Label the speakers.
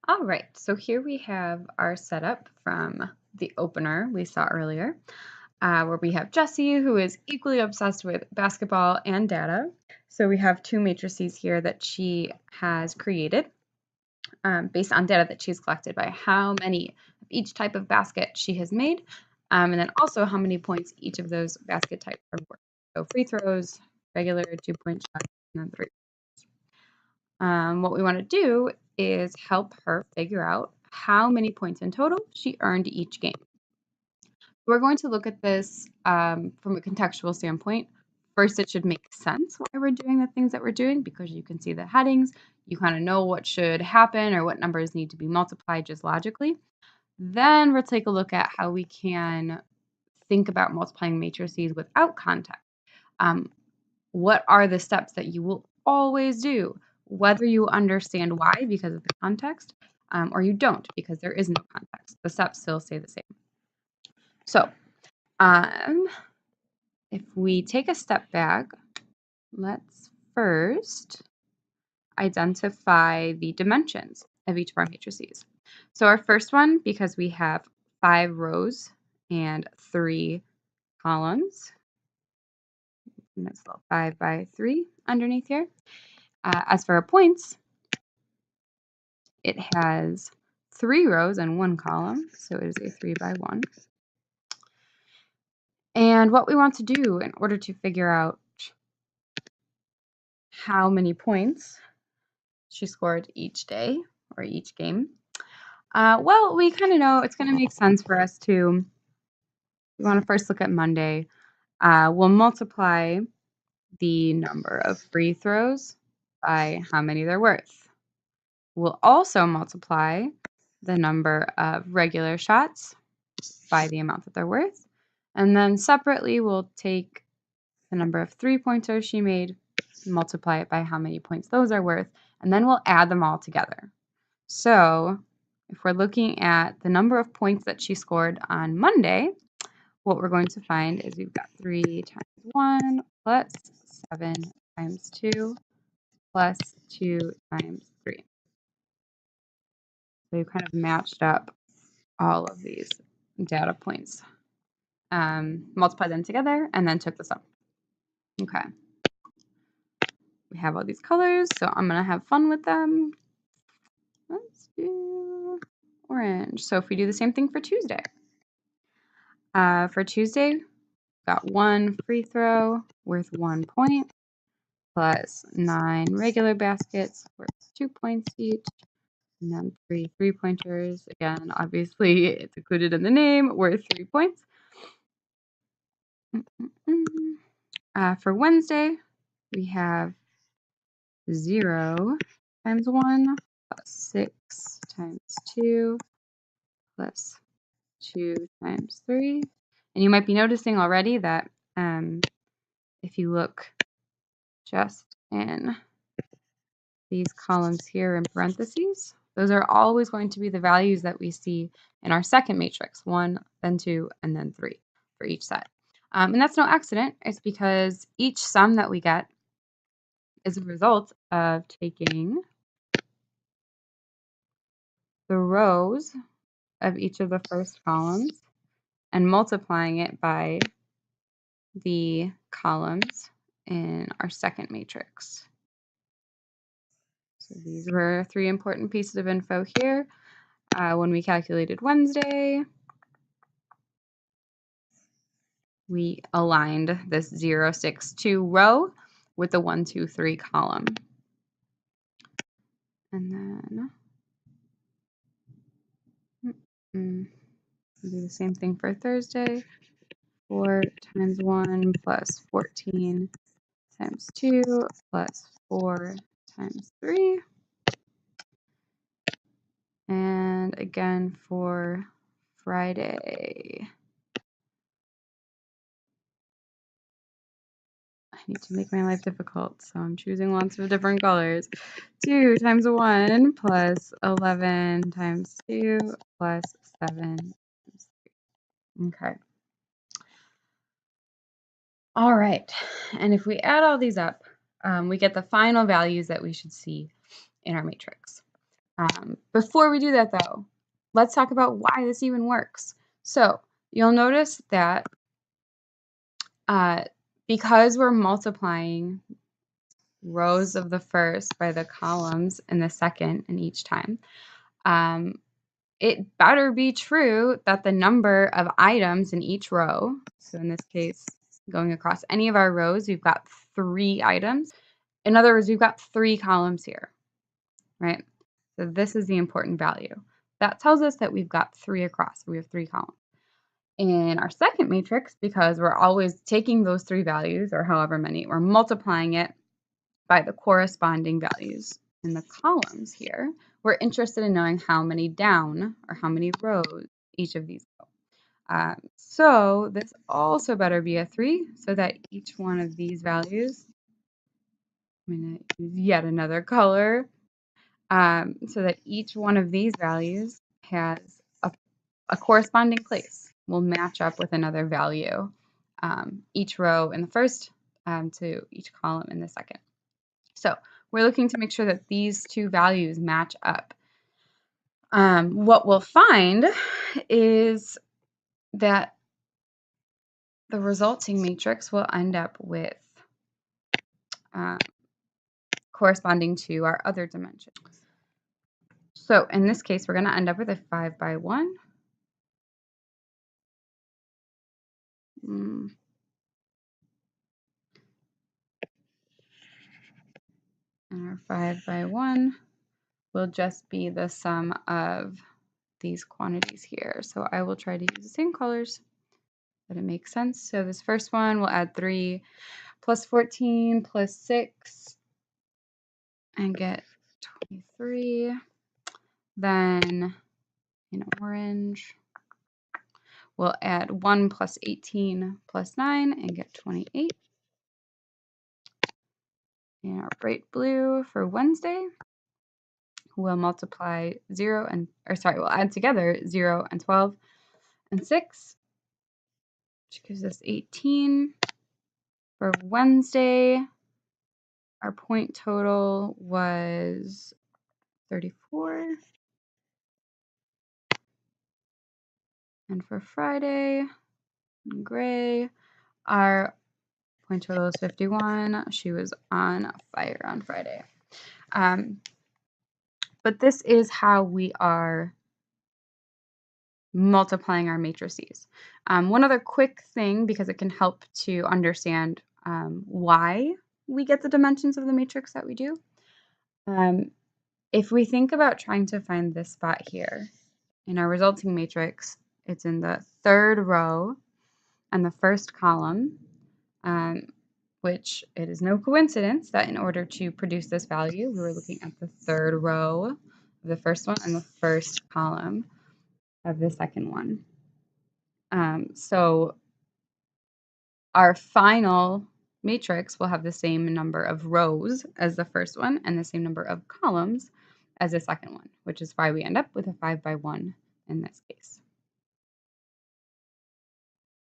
Speaker 1: All right, so here we have our setup from the opener we saw earlier, where we have Jessie, who is equally obsessed with basketball and data. So we have two matrices here that she has created based on data that she's collected by how many of each type of basket she has made, and then also how many points each of those basket types are worth. So free throws, regular 2-point shots, and then three. What we want to do is help her figure out how many points in total she earned each game. We're going to look at this from a contextual standpoint. First, it should make sense why we're doing the things that we're doing because you can see the headings. You kind of know what should happen or what numbers need to be multiplied just logically. Then we'll take a look at how we can think about multiplying matrices without context. What are the steps that you will always do, whether you understand why because of the context or you don't because there is no context? The steps still stay the same. So, if we take a step back, let's first identify the dimensions of each of our matrices. So our first one, because we have 5 rows and 3 columns, and that's 5 by 3 underneath here. As for our points, it has 3 rows and 1 column, so it is a 3 by 1. And what we want to do in order to figure out how many points she scored each day or each game, well, we kind of know it's going to make sense for us to, we want to first look at Monday. We'll multiply the number of free throws by how many they're worth. We'll also multiply the number of regular shots by the amount that they're worth. And then separately, we'll take the number of 3-pointers she made, multiply it by how many points those are worth, and then we'll add them all together. So if we're looking at the number of points that she scored on Monday, what we're going to find is we've got 3 times 1 plus 7 times 2 plus 2 times 3. So we've kind of matched up all of these data points, multiplied them together, and then took the sum. Okay. We have all these colors, so I'm going to have fun with them. Let's do orange. So if we do the same thing for Tuesday. For Tuesday, got 1 free throw worth 1 point, plus 9 regular baskets worth 2 points each, and then 3 3-pointers. Again, obviously, it's included in the name, worth 3 points. For Wednesday, we have 0 times 1 plus 6 times 2 plus 2 times 3. And you might be noticing already that if you look just in these columns here in parentheses, those are always going to be the values that we see in our second matrix, 1, then 2, and then 3 for each set. And that's no accident. It's because each sum that we get is a result of taking the rows of each of the first columns and multiplying it by the columns in our second matrix. So these were 3 important pieces of info here. When we calculated Wednesday, we aligned this 0, 6, 2 row with the 1, 2, 3 column. And then do the same thing for Thursday. 4 times 1 plus 14 times 2 plus 4 times 3. And again for Friday. I need to make my life difficult, so I'm choosing lots of different colors. 2 times 1 plus 11 times 2 plus 7 times 3. Okay. All right. And if we add all these up, we get the final values that we should see in our matrix. Before we do that, though, let's talk about why this even works. So you'll notice that because we're multiplying rows of the first by the columns in the second in each time, it better be true that the number of items in each row, so in this case, going across any of our rows, we've got 3 items. In other words, we've got 3 columns here, right? So this is the important value. That tells us that we've got 3 across. We have 3 columns. In our second matrix, because we're always taking those 3 values, or however many, we're multiplying it by the corresponding values in the columns here, we're interested in knowing how many down or how many rows each of these go. So this also better be a 3 so that each one of these values, I'm going to use yet another color, so that each one of these values has a corresponding place. Will match up with another value, each row in the first to each column in the second. So we're looking to make sure that these 2 values match up. What we'll find is that the resulting matrix will end up with corresponding to our other dimensions. So in this case, we're going to end up with a 5 by 1. And our 5 by 1 will just be the sum of these quantities here. So I will try to use the same colors, but it makes sense. So this first one will add 3 plus 14 plus 6 and get 23. Then in orange, we'll add 1 plus 18 plus 9 and get 28. In our bright blue for Wednesday, we'll multiply 0 and, we'll add together 0 and 12 and 6, which gives us 18. For Wednesday, our point total was 34. And for Friday, in gray, our point total is 51. She was on fire on Friday. But this is how we are multiplying our matrices. One other quick thing, because it can help to understand why we get the dimensions of the matrix that we do. If we think about trying to find this spot here in our resulting matrix, it's in the 3rd row and the 1st column, which it is no coincidence that in order to produce this value, we were looking at the 3rd row of the first one and the 1st column of the second one. So our final matrix will have the same number of rows as the first one and the same number of columns as the second one, which is why we end up with a 5 by 1 in this case.